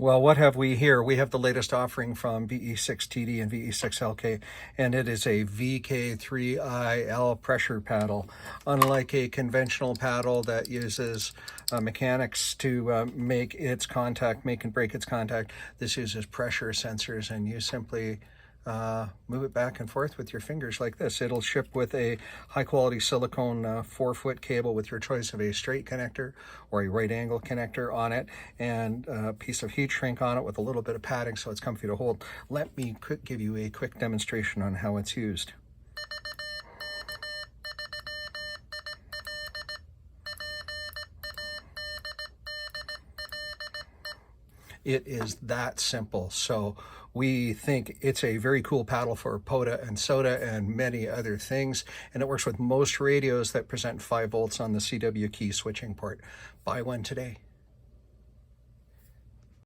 Well, what have we here? We have the latest offering from VE6TD and VE6LK, and it is a VK3IL pressure paddle. Unlike a conventional paddle that uses mechanics to make and break its contact, this uses pressure sensors, and you simply move it back and forth with your fingers like this. It'll ship with a high quality silicone 4-foot cable with your choice of a straight connector or a right angle connector on it, and a piece of heat shrink on it with a little bit of padding so it's comfy to hold. Let me give you a quick demonstration on how it's used. It is that simple. So we think it's a very cool paddle for POTA and SOTA and many other things. And it works with most radios that present 5 volts on the CW key switching port. Buy one today.